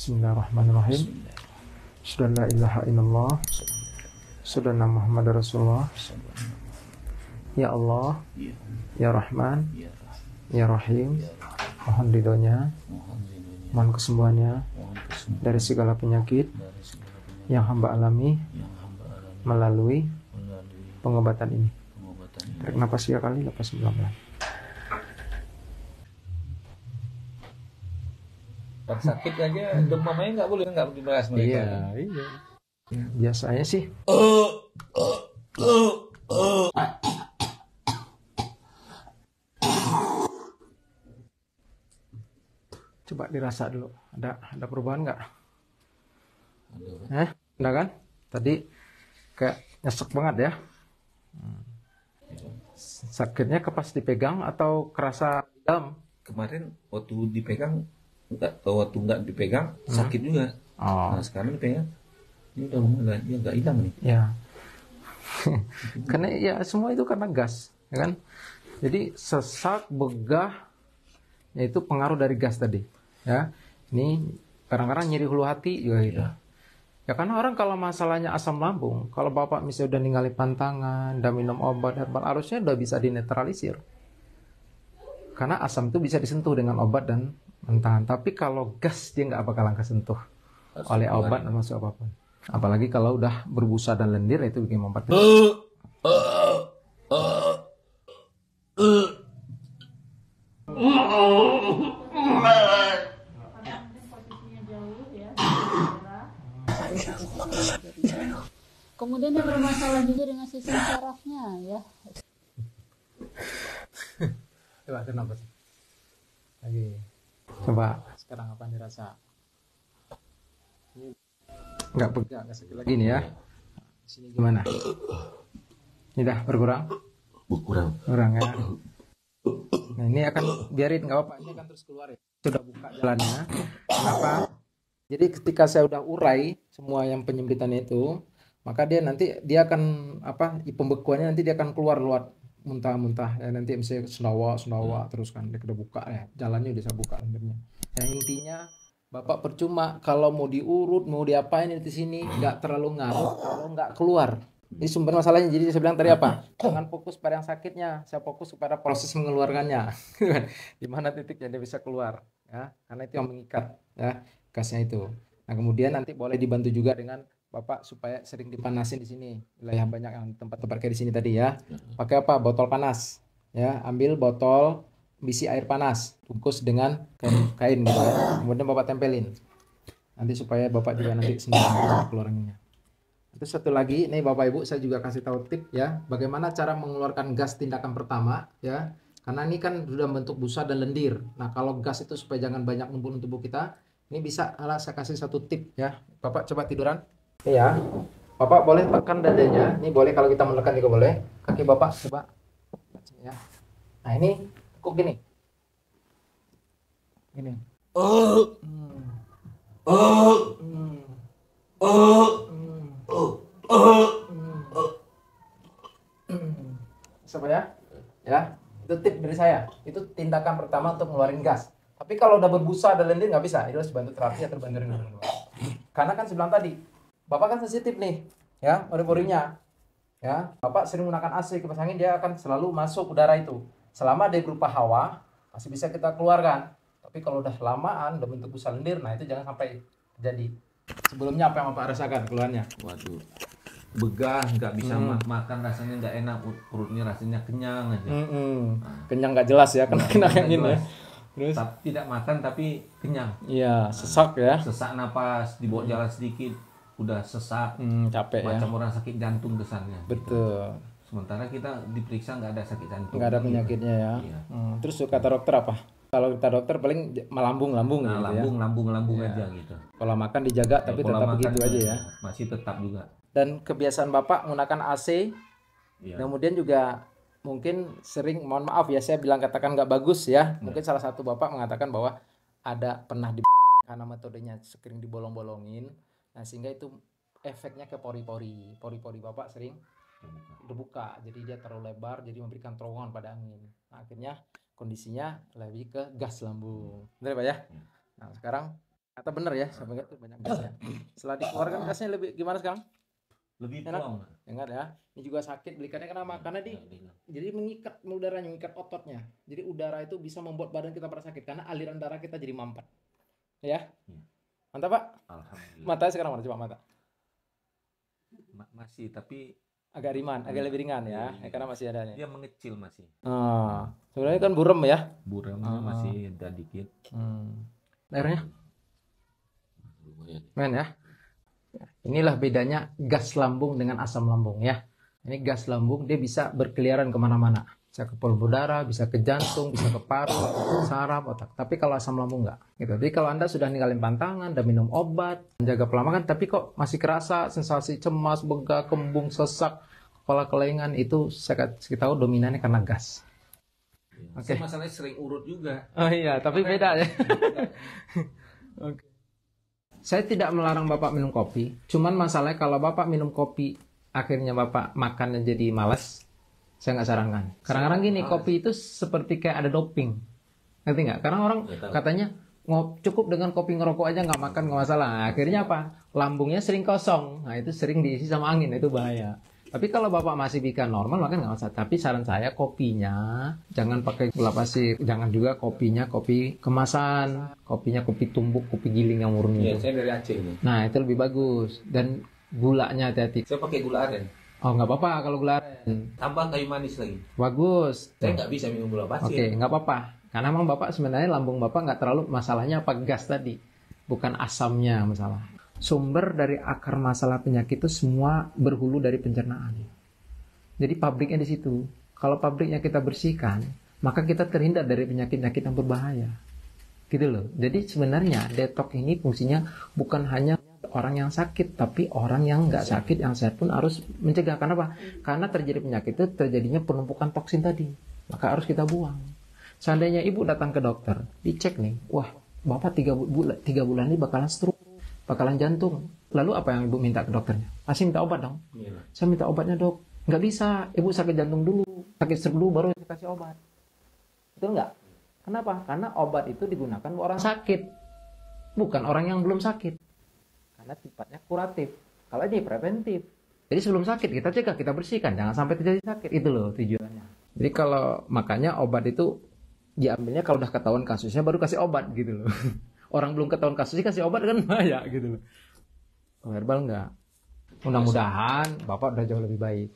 Bismillahirrahmanirrahim. Asyhadu an la ilaha illallah, asyhadu anna Muhammadar Rasulullah. Ya Allah, ya Rahman, ya Rahim, mohon ridhonya, mohon kesembuhannya dari segala penyakit yang hamba alami melalui pengobatan ini. Tarik nafas 3 kali, lepas pelan-pelan. Pas sakit aja demamnya nggak boleh, nggak dibahas mereka. Iya. Biasanya sih coba dirasa dulu. Ada perubahan nggak? Ada kan? Tadi kayak nyesek banget ya. Sakitnya ke pas dipegang atau kerasa dalam? Kemarin waktu nggak dipegang sakit juga. Nah sekarang dipegang, ini udah mulai dia nggak hilang nih. Ya. Karena ya semua itu karena gas, ya kan? Jadi sesak, begah, yaitu pengaruh dari gas tadi. Ya, ini kadang-kadang nyeri hulu hati juga gitu. Ya karena orang kalau masalahnya asam lambung, kalau bapak misalnya udah ninggalin pantangan, udah minum obat herbal, harusnya udah bisa dinetralisir. Karena asam itu bisa disentuh dengan obat dan pantangan. Tapi kalau gas dia nggak bakalan kesentuh oleh obat atau masuk apapun. Apalagi kalau udah berbusa dan lendir, itu bikin mempat. Kemudian ada masalah juga dengan sistem sarafnya ya. Coba kenapa sih? Lagi. Coba sekarang apa dirasa? Nggak pegang, nggak sakit lagi nih ya. Sini gimana? Ini dah berkurang? Kurang ya. Nah ini akan biarin, nggak apa-apa. Ini akan terus keluar ya. Sudah buka jalannya. Kenapa? Jadi ketika saya udah urai semua yang penyempitannya itu, maka dia akan pembekuannya nanti dia akan keluar lewat muntah-muntah ya, nanti misalnya senawa terus kan dia udah buka ya, jalannya udah saya buka sebenarnya. Yang intinya bapak percuma kalau mau diurut mau diapain di sini, nggak terlalu ngaruh kalau nggak keluar. Ini sumber masalahnya. Jadi saya bilang tadi apa? Jangan fokus pada yang sakitnya, saya fokus pada proses mengeluarkannya. Di mana titiknya dia bisa keluar ya, karena itu yang mengikat ya, gasnya itu. Nah kemudian nanti boleh dibantu juga dengan bapak supaya sering dipanasin di sini, wilayah banyak yang tempat-tempat kayak di sini tadi ya. Pakai apa? Botol panas ya, ambil botol bisi air panas, bungkus dengan kain gitu ya. Kemudian bapak tempelin nanti supaya bapak juga nanti sendiri keluarannya. Itu satu lagi nih bapak ibu, saya juga kasih tahu tip ya, bagaimana cara mengeluarkan gas tindakan pertama ya, karena ini kan sudah bentuk busa dan lendir. Nah kalau gas itu supaya jangan banyak numpuk di tubuh kita, ini bisa saya kasih satu tip ya. Bapak coba tiduran. Iya, bapak boleh tekan dadanya. Ini boleh kalau kita menekan juga boleh. Kaki bapak coba. Ya. Nah ini tekuk gini. Gini. Siapa ya? Ya, itu tip dari saya. Itu tindakan pertama untuk ngeluarin gas. Tapi kalau udah berbusa dan lendir nggak bisa. Itu harus bantu terapi atau bantu dengan luar. Karena kan sebelah tadi, bapak kan sensitif nih, ya, pori-porinya. Ya, bapak sering menggunakan AC, kipas angin, dia akan selalu masuk udara itu. Selama dia berupa hawa, masih bisa kita keluarkan. Tapi kalau udah lamaan, udah bentuk busa lendir, nah itu jangan sampai terjadi. Sebelumnya apa yang bapak rasakan keluarnya? Waduh, begah, nggak bisa makan, rasanya nggak enak, perutnya rasanya kenyang aja. Kenyang nggak jelas ya, kena angin ya. Terus Tidak makan tapi kenyang. iya, sesak ya. Sesak napas, dibawa jalan sedikit udah sesak, Capek ya. macam orang sakit jantung kesannya. Betul. Sementara kita diperiksa nggak ada sakit jantung. Nggak ada penyakitnya ya. Iya. Terus kata dokter apa? Kalau kata dokter paling lambung Nah, gitu ya. lambung Iya. aja gitu. Pola makan dijaga tapi Pola tetap makan begitu aja ya. masih tetap juga. Dan kebiasaan bapak menggunakan AC, Iya. kemudian juga mungkin sering, mohon maaf ya saya bilang katakan nggak bagus ya. Mungkin salah satu bapak mengatakan bahwa ada pernah karena metodenya sering dibolong-bolongin. Nah sehingga itu efeknya ke pori-pori bapak sering terbuka, jadi dia terlalu lebar, jadi memberikan terowongan pada angin. Nah, akhirnya kondisinya lebih ke gas lambung, benar Pak ya? Nah sekarang Kata bener ya, sampai itu banyak gasnya. Setelah dikeluarkan gasnya lebih gimana sekarang? Lebih Enak? plong. Enggak ya. Ini juga sakit belikannya kenapa? Karena jadi mengikat udaranya, mengikat ototnya. Jadi udara itu bisa membuat badan kita pada sakit karena aliran darah kita jadi mampet. Ya. Mantap, Pak. Alhamdulillah. Matanya sekarang mana coba mata? Masih, tapi Agak lebih ringan ya, karena masih ada nih. dia mengecil masih. Sebenarnya kan burem ya. Buramnya masih ada dikit. Airnya? Lumayan. Men ya. Inilah bedanya gas lambung dengan asam lambung ya. Ini gas lambung dia bisa berkeliaran kemana-mana. Bisa ke pembuluh darah, bisa ke jantung, bisa ke paru, saraf, otak. Tapi kalau asam lambung enggak. Gitu. Jadi kalau Anda sudah ninggalin pantangan, dan minum obat, menjaga pola makan, tapi kok masih kerasa sensasi cemas, begah, kembung, sesak, kepala kelengan, itu saya kasih tahu dominannya karena gas. Oke. Masalahnya sering urut juga. Oh iya, tapi beda ya. Oke. Saya tidak melarang Bapak minum kopi, cuman masalahnya kalau Bapak minum kopi, akhirnya Bapak makannya jadi malas, saya nggak sarankan. Kadang-kadang gini, kopi itu seperti kayak ada doping. Ngerti nggak? Karena orang katanya, cukup dengan kopi ngerokok aja nggak makan nggak masalah. Nah, akhirnya apa? Lambungnya sering kosong. Nah, itu sering diisi sama angin, itu bahaya. Tapi kalau Bapak masih bisa normal, makan nggak masalah. Tapi saran saya kopinya jangan pakai gula pasir. Jangan juga kopinya kopi kemasan. Kopinya kopi tumbuk, kopi giling yang murni. Iya, saya dari Aceh ini. Nah, itu lebih bagus. Dan gulanya hati-hati. Saya pakai gula aren. Oh, nggak apa-apa kalau gula aren. Tambah kayu manis lagi. Bagus. Saya nggak bisa minum gula pasir. Oke, nggak apa-apa. Karena memang Bapak sebenarnya lambung Bapak nggak terlalu masalahnya apa gas tadi. Bukan asamnya masalah. Sumber dari akar masalah penyakit itu semua berhulu dari pencernaan. Jadi pabriknya di situ. Kalau pabriknya kita bersihkan, maka kita terhindar dari penyakit-penyakit yang berbahaya. Gitu loh. Jadi sebenarnya detox ini fungsinya bukan hanya orang yang sakit, tapi orang yang nggak sakit, yang sehat pun harus mencegah. Karena apa? Karena terjadi penyakit itu terjadinya penumpukan toksin tadi. Maka harus kita buang. Seandainya ibu datang ke dokter, dicek nih, wah, bapak 3 bulan ini bakalan stroke, bakalan jantung. Lalu apa yang ibu minta ke dokternya? Pasti minta obat dong. Iya. Saya minta obatnya dok. Nggak bisa, ibu sakit jantung dulu, sakit stroke dulu baru dikasih obat. Betul nggak? Kenapa? Karena obat itu digunakan orang sakit, bukan orang yang belum sakit. Karena sifatnya kuratif. Kalau ini preventif. Jadi sebelum sakit kita cegah, kita bersihkan, jangan sampai terjadi sakit. Itu loh tujuannya. Jadi kalau makanya obat itu diambilnya kalau udah ketahuan kasusnya baru kasih obat gitu loh. Orang belum ketahuan kasusnya kasih obat kan bahaya gitu loh. Herbal enggak. Mudah-mudahan Bapak udah jauh lebih baik.